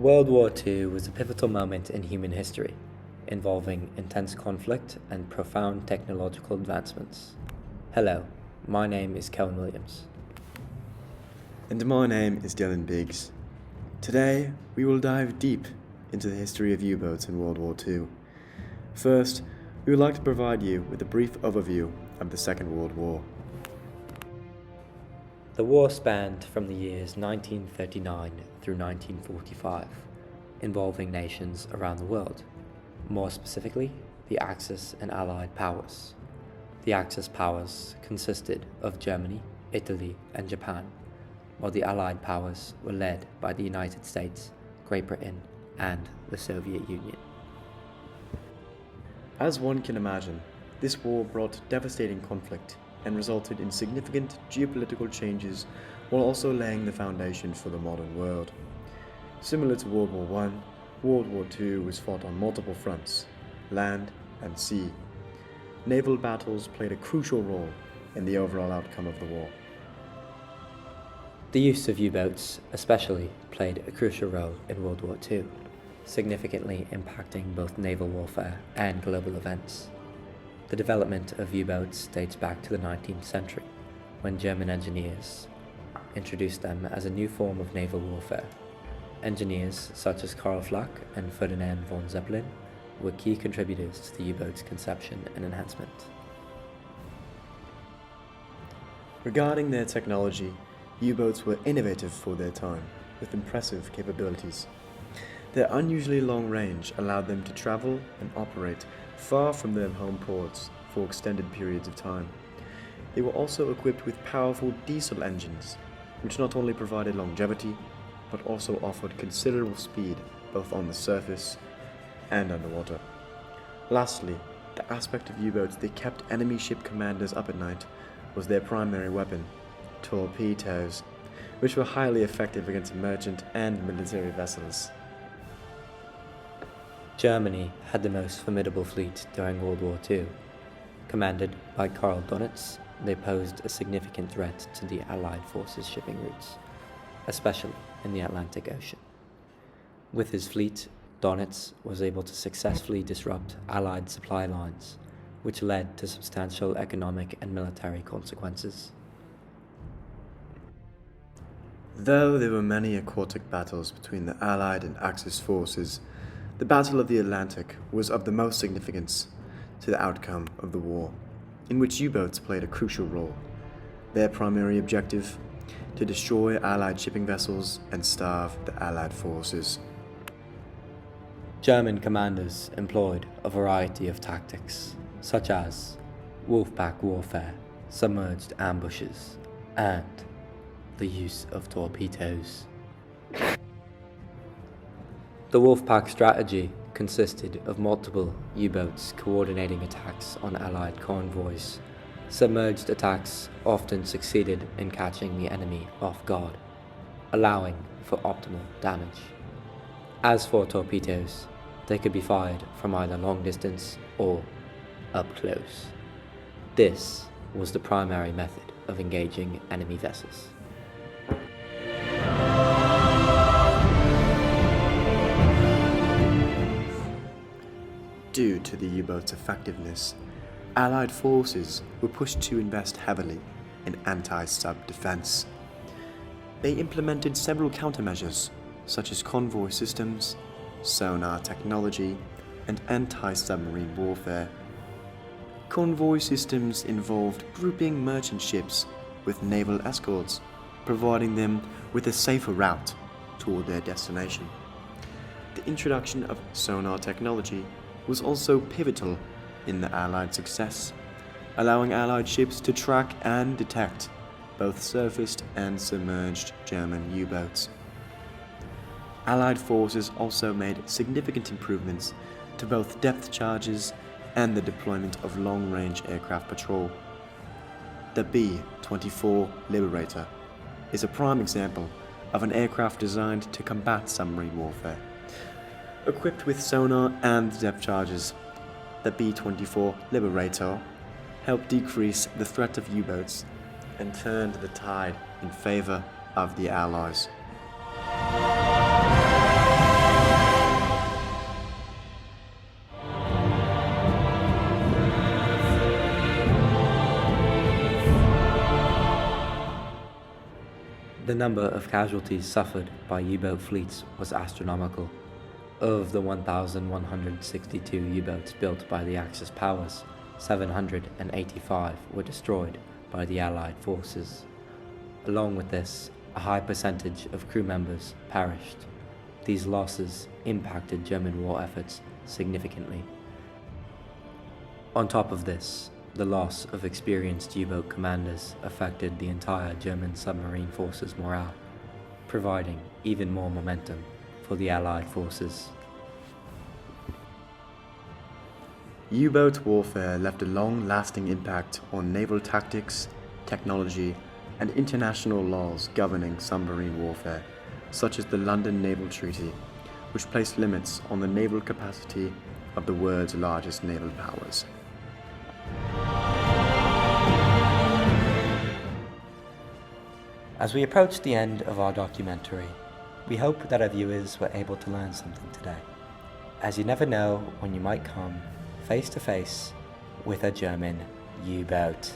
World War II was a pivotal moment in human history, involving intense conflict and profound technological advancements. Hello, my name is Cohen Williams. And my name is Dylan Biggs. Today, we will dive deep into the history of U-boats in World War II. First, we would like to provide you with a brief overview of the Second World War. The war spanned from the years 1939 through 1945, involving nations around the world, more specifically, the Axis and Allied powers. The Axis powers consisted of Germany, Italy, and Japan, while the Allied powers were led by the United States, Great Britain, and the Soviet Union. As one can imagine, this war brought devastating conflict and resulted in significant geopolitical changes while also laying the foundation for the modern world. Similar to World War I, World War II was fought on multiple fronts, land and sea. Naval battles played a crucial role in the overall outcome of the war. The use of U-boats especially played a crucial role in World War II, significantly impacting both naval warfare and global events. The development of U-boats dates back to the 19th century, when German engineers introduced them as a new form of naval warfare. Engineers such as Karl Flak and Ferdinand von Zeppelin were key contributors to the U-boat's conception and enhancement. Regarding their technology, U-boats were innovative for their time, with impressive capabilities. Their unusually long range allowed them to travel and operate far from their home ports for extended periods of time. They were also equipped with powerful diesel engines, which not only provided longevity, but also offered considerable speed both on the surface and underwater. Lastly, the aspect of U-boats that kept enemy ship commanders up at night was their primary weapon, torpedoes, which were highly effective against merchant and military vessels. Germany had the most formidable fleet during World War II. Commanded by Karl Donitz, they posed a significant threat to the Allied forces' shipping routes, especially in the Atlantic Ocean. With his fleet, Donitz was able to successfully disrupt Allied supply lines, which led to substantial economic and military consequences. Though there were many aquatic battles between the Allied and Axis forces, the Battle of the Atlantic was of the most significance to the outcome of the war, in which U-boats played a crucial role. Their primary objective: to destroy Allied shipping vessels and starve the Allied forces. German commanders employed a variety of tactics, such as wolfpack warfare, submerged ambushes, and the use of torpedoes. The wolfpack strategy consisted of multiple U-boats coordinating attacks on Allied convoys. Submerged attacks often succeeded in catching the enemy off guard, allowing for optimal damage. As for torpedoes, they could be fired from either long distance or up close. This was the primary method of engaging enemy vessels. Due to the U-boat's effectiveness, Allied forces were pushed to invest heavily in anti-sub defense. They implemented several countermeasures, such as convoy systems, sonar technology, and anti-submarine warfare. Convoy systems involved grouping merchant ships with naval escorts, providing them with a safer route toward their destination. The introduction of sonar technology was also pivotal in the Allied success, allowing Allied ships to track and detect both surfaced and submerged German U-boats. Allied forces also made significant improvements to both depth charges and the deployment of long-range aircraft patrol. The B-24 Liberator is a prime example of an aircraft designed to combat submarine warfare. Equipped with sonar and depth charges, the B-24 Liberator helped decrease the threat of U-boats and turned the tide in favor of the Allies. The number of casualties suffered by U-boat fleets was astronomical. Of the 1,162 U-boats built by the Axis powers, 785 were destroyed by the Allied forces. Along with this, a high percentage of crew members perished. These losses impacted German war efforts significantly. On top of this, the loss of experienced U-boat commanders affected the entire German submarine forces' morale, providing even more momentum for the Allied forces. U-boat warfare left a long-lasting impact on naval tactics, technology, and international laws governing submarine warfare, such as the London Naval Treaty, which placed limits on the naval capacity of the world's largest naval powers. As we approach the end of our documentary, we hope that our viewers were able to learn something today, as you never know when you might come face to face with a German U-boat.